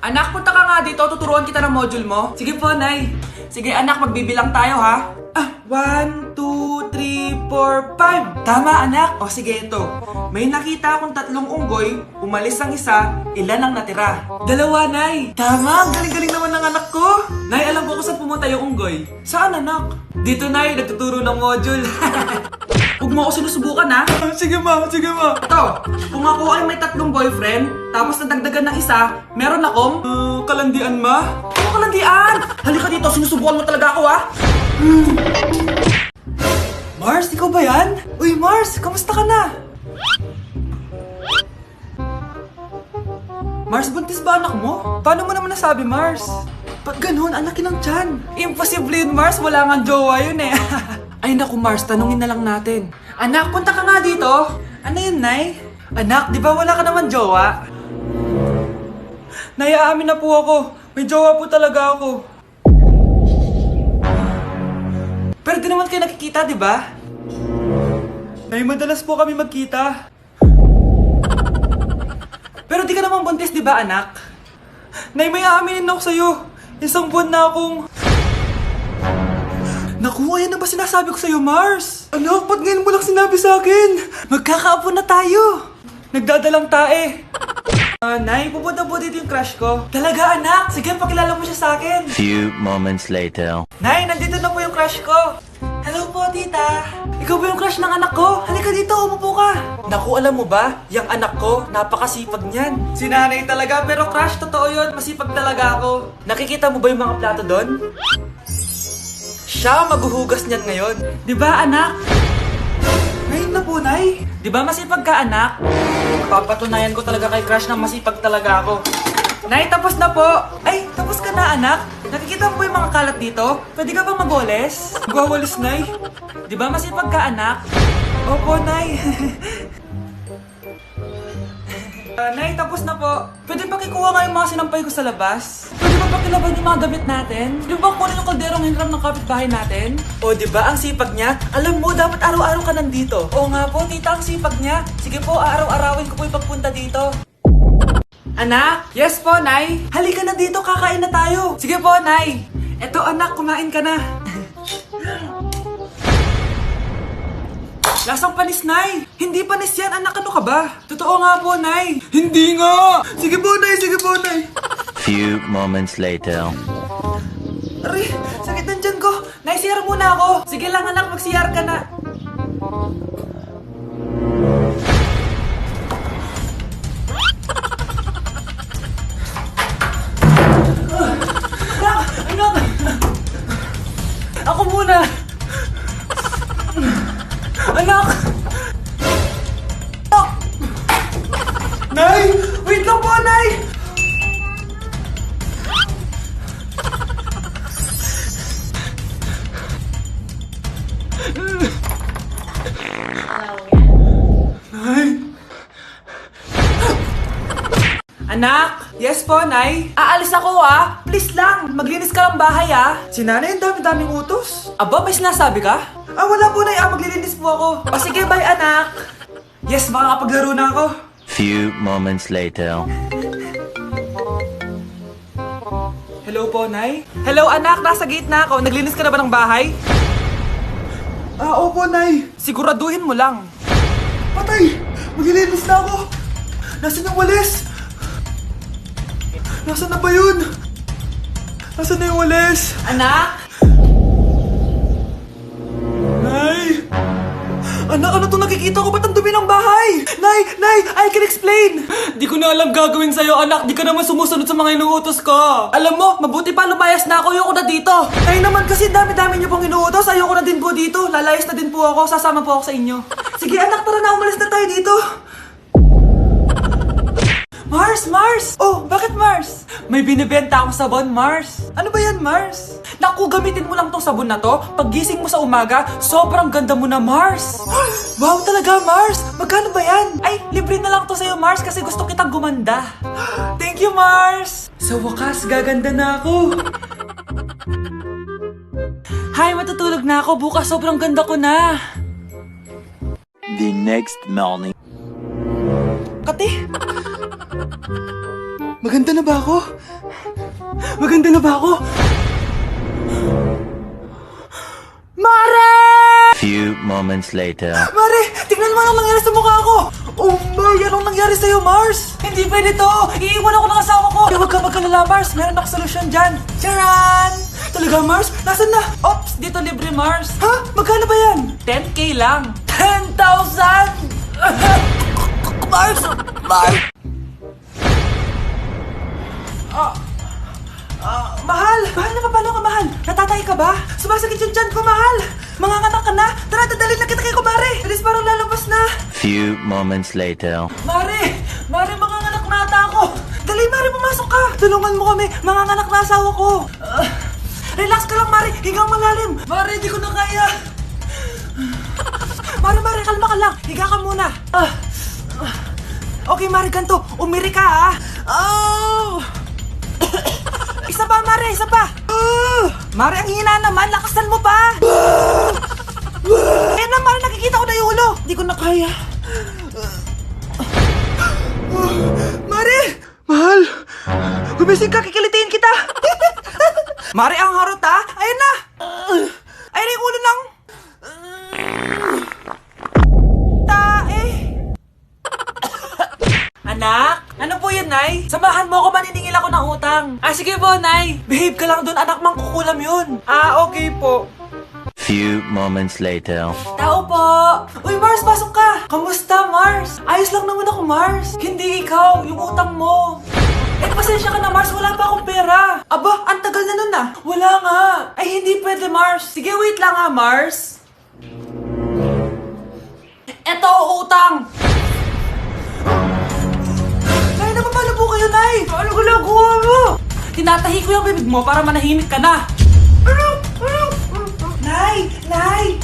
Anak, punta ka nga dito. Tuturuan kita ng module mo. Sige po, Nay. Sige, anak, magbibilang tayo, ha? 1, 2, 3, 4, 5. Tama, anak. O, sige, ito. May nakita akong 3 unggoy. Umalis ang isa. Ilan ang natira? 2, Nay. Tama, galing-galing naman ng anak ko. Nay, alam ko kung saan pumunta yung unggoy. Saan, anak? Dito, Nay. Nagtuturo ng module. Huwag mo ako sinusubukan, ha? Sige, ma. Sige, ma. Ito, kung ako ay may 3 boyfriend, tapos nadagdagan ng isa, meron akong... kalandian, ma? Ano kalandian? Halika dito, sinusubukan mo talaga ako, ha? Mars, ikaw ba yan? Uy, Mars, kamusta ka na? Mars, buntis ba anak mo? Paano mo naman nasabi, Mars? Ba't ganun? Anak ng tiyan. Imposible yun, Mars. Wala nga jowa yun eh. Ay naku, Mars, tanungin na lang natin. Anak, punta ka nga dito. Ano yun, Nay? Anak, di ba wala ka naman jowa? Nay, aamin na po ako. May jowa po talaga ako. Pero di naman kayo nakikita, di ba? Nay, madalas po kami magkita. Pero di ka naman buntis, di ba, anak? Nay, may aaminin ako sa'yo. 1 buwan na akong... Naku, ayan na ba sinasabi ko sa'yo, Mars? Anak, ba't ngayon mo lang sinabi sa'kin? Magkakaapo na tayo. Nagdadalang tae. Nay, pupunta po dito yung crush ko. Talaga, anak? Sige, pakilala mo siya sa'kin. Few moments later. Nay, nandito na po yung crush ko. Hello po, tita. Ikaw ba yung crush ng anak ko? Halika dito, umupo ka. Naku, alam mo ba? Yung anak ko, napakasipag niyan. Si nanay talaga, pero crush, totoo yun. Masipag talaga ako. Nakikita mo ba yung mga plato doon? Siya maghuhugas niyan ngayon. Di ba, anak? Ngayon na po, Nay. Di ba masipag ka, anak? Papatunayan ko talaga kay crush na masipag talaga ako. Nay, tapos na po. Ay, tapos ka na, anak. Nakikita mo ba yung mga kalat dito? Pwede ka bang magwalis? Magwawalis, Nay. Di ba masipag ka, anak? Opo, Nay. Nay, tapos na po. Pwede ba kikuha nga yung mga sinampay ko sa labas? Pwede ba pakilaban yung mga damit natin? Di ba kunin yung kalderong hinram ng kapitbahay natin? O, di ba ang sipag niya? Alam mo, dapat araw-araw ka nandito. Oo nga po, tita, ang sipag niya. Sige po, araw-arawin ko po yung pagpunta dito. Anak? Yes po, Nay. Halika na dito, kakain na tayo. Sige po, Nay. Eto, anak, kumain ka na. Lasang panis, Nay. Hindi panis yan, anak. Ano ka ba? Totoo nga po, Nay. Hindi nga. Sige po, Nay. Sige po, Nay. Few moments later. Aray, sakit ng tiyan ko. Nay, CR muna ako. Sige lang, anak. Mag-CR ka na. Anak! Ako muna! Anak! Anak! Nay! Wait lang po, Nay! Nay! Anak! Yes po, Nay. Aalis ako, ah. Please lang, maglinis ka ng bahay, ah. Si nanay, ang dami-daming utos. Aba, may sinasabi ka? Wala po, Nay. Maglilinis po ako. O sige, bye, anak. Yes, makakapaglaro na ako. Few moments later. Hello po, Nay. Hello, anak. Nasa gate na ako. Naglinis ka na ba ng bahay? Opo, Nay. Siguraduhin mo lang. Patay! Maglilinis na ako. Nasaan yung walis? Nasaan na ba yun? Nasaan na yung walis? Anak? Nay! Anak, ano itong nakikita ko? Ba't ang dumi ng bahay? Nay! Nay! I can explain! Di ko na alam gagawin sa'yo, anak. Di ka naman sumusunod sa mga inuutos ko. Alam mo, mabuti pa lumayas na ako. Ayoko na dito. Nay naman kasi dami-dami niyo pong inuutos. Ayoko na din po dito. Lalayas na din po ako. Sasama po ako sa inyo. Sige, anak, tara na. Umalis na tayo dito. Mars! Mars! Oh, bakit Mars? May binibenta akong sabon, Mars. Ano ba yan, Mars? Naku, gamitin mo lang tong sabon na to. Paggising mo sa umaga, sobrang ganda mo na, Mars. Wow, talaga, Mars. Magkano ba yan? Ay, libre na lang to sa'yo, Mars, kasi gusto kitang gumanda. Thank you, Mars. Sa wakas, gaganda na ako. Hi, matutulog na ako. Bukas, sobrang ganda ko na. The next morning. Kati! Maganda na ba ako? Maganda na ba ako? Mare! Few moments later. Mare, tignan mo anong nangyari sa mukha ko! Oh my, anong nangyari sa'yo, Mars? Hindi pwede to! Iiwan ako ng asawa ko! Huwag ka magkalala, Mars. Meron ako solusyon dyan. Charan! Talaga, Mars? Nasaan na? Ops, dito libre, Mars. Ha? Magkano ba yan? 10K lang. 10,000! Mars! Mars! Mahal! Mahal na paano ka, mahal? Natatay ka ba? Sumasakit yung tiyan ko, mahal! Manganganak ka na? Tara, dadalhin na kita kay kumare! Alis parang lalabas na! Few moments later. Mare! Mare, manganganak na ata ako! Dali, Mare, pumasok ka! Tulungan mo kami! Manganganak na asawa ko! Relax ka lang, Mare! Higang malalim! Mare, di ko na kaya! Mare, kalma ka lang! Higa ka muna! Okay, Mare, ganito! Umiri ka, ha! Oh! Isa pa, Mare! Isa pa! Mare, ang hina naman! Lakasan mo pa! Ayan na, Mare! Nakikita ko na yung ulo! Di ko na kaya! Mare! Mahal! Gumising ka! Kikilitiin kita! Mare, ang harot, ha! Ayan na! Ayan yung ulo ng... tae! Anak? Ano po yun, Nay? Samahan mo ako, maniningil ako ng utang. Sige po, Nay. Behave ka lang doon, anak, mangkukulam yun. Okay po. Few moments later. Tao po! Uy, Mars, pasok ka! Kamusta, Mars? Ayos lang naman ako, Mars. Hindi ikaw, yung utang mo. Pasensya ka na, Mars. Wala pa akong pera. Aba, ang tagal na nun ah. Wala nga. Ay, hindi pwede, Mars. Sige, wait lang ha, Mars. Eto, utang. Nay, napapala po kayo, Nay. Ano ginagawa mo? Tinatahi ko yung bibig mo para manahimik ka na. Nay! Nay!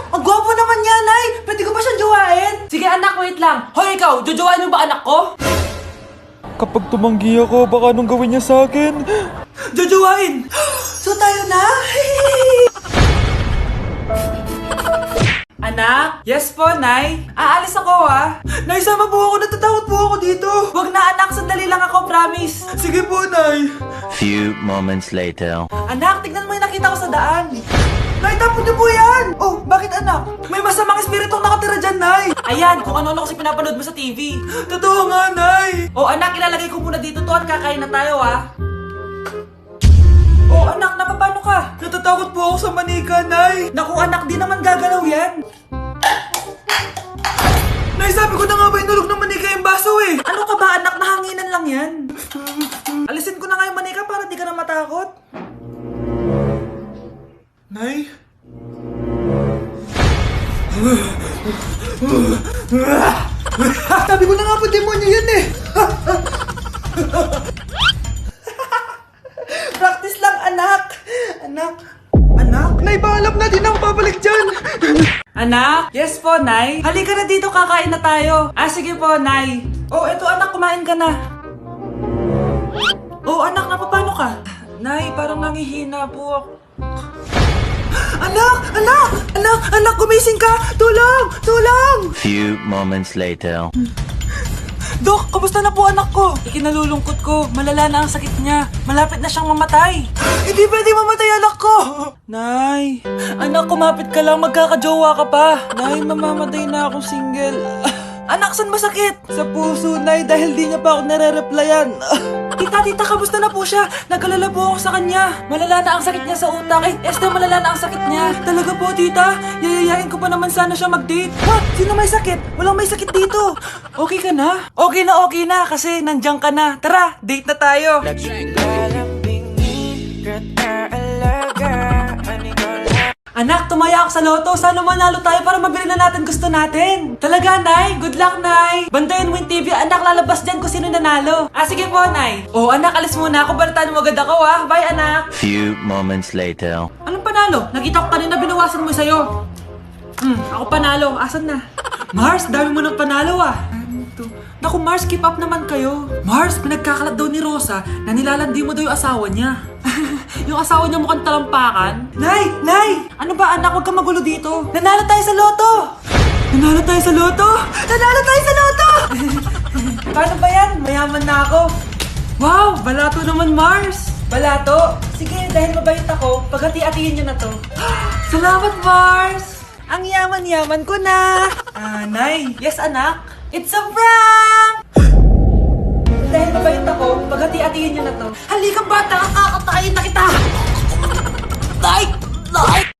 Ang gwapo naman niya, Nay! Pwede ko ba siyang jowain? Sige, anak, wait lang. Hoy, ikaw, jojowain mo ba anak ko? Kapag tumanggi ako, baka anong gawin niya sa akin? Jojowain! So tayo na? Anak? Yes po, Nay. Aalis ako, ha? Nay, sama po ako. Natatakot po ako dito. Wag na, anak. Sandali lang ako, promise. Sige po, Nay. Few moments later. Anak, tignan mo yung nakita ko sa daan. Nay, tapon niyo po yan! Oh, bakit anak? May masamang espiritong nakatira dyan, Nay! Ayan, kung ano-ano kasi pinapanood mo sa TV. Totoo nga, Nay! Oh, anak, ilalagay ko muna dito to at kakain na tayo, ha? Oh, anak, napapano ka? Natatakot po ako sa manika, Nay! Naku, anak, di naman gagalaw yan! Nay, sabi ko na nga ba inulog ng manika yung baso, eh! Ano ka ba, anak? Nahanginan lang yan. Alisin ko na nga yung manika para di ka na matakot. Nay? Sabi ko na nga po, demonyo yan eh! Practice lang, anak! Anak? Nay, paalam na, di na ako babalik dyan! Anak? Yes po, Nay? Halika na dito, kakain na tayo. Sige po, Nay. Oh, eto anak, kumain ka na. Oh, anak, napapano ka? Nay, parang nangihina po ako. Anak, gumising ka! Tulong! Few moments later. Dok, kamusta na po anak ko? Ikinalulungkot ko, malala na ang sakit niya. Malapit na siyang mamatay. Hindi pwede mamatay anak ko! Nay, anak, kumapit ka lang, magkakajowa ka pa. Nay, mamamatay na akong single. Anak, saan masakit? Sa puso, Nay, dahil di niya pa ako nare-replyan. Tita, kamusta na po siya? Nag-alala po ako sa kanya. Malala na ang sakit niya sa utak. Esther, malala na ang sakit niya. Talaga po, tita? Yayayain ko pa naman sana siya mag-date. Ha? Sino may sakit? Walang may sakit dito. Okay ka na? Okay na, kasi nandiyan ka na. Tara, date na tayo. Anak, tumaya ako sa loto. Sana manalo tayo para mabili na natin gusto natin. Talaga, Nay? Good luck, Nay. Bantayan mo yung TV. Anak, lalabas dyan kung sino nanalo. Sige po, Nay. Oh, anak, alis muna ako. Balitaan mo agad ako, ha? Bye, anak. Few moments later. Anong panalo? Nakita ko kanina binawasan mo sa'yo. Ako panalo. Asan na? Mars, dami mo ng panalo, ah. Naku, Mars, keep up naman kayo. Mars, pinagkakalat daw ni Rosa na nilalandi mo daw yung asawa niya. Yung asawa niya mukhang talampakan. Nay! Ano ba, anak? Huwag kang magulo dito. Nanalo tayo sa loto! Paano ba yan? Mayaman na ako. Wow, balato naman, Mars. Balato? Sige, dahil mabait ako, paghati-hatiin niyo na to. Salamat, Mars! Ang yaman-yaman ko na! Nay? Yes, anak? It's a prank! Dahil mabait ako, paghati-hatiin niyo na to. Halika, bata! Kakatayin na kita! Nay! Nay!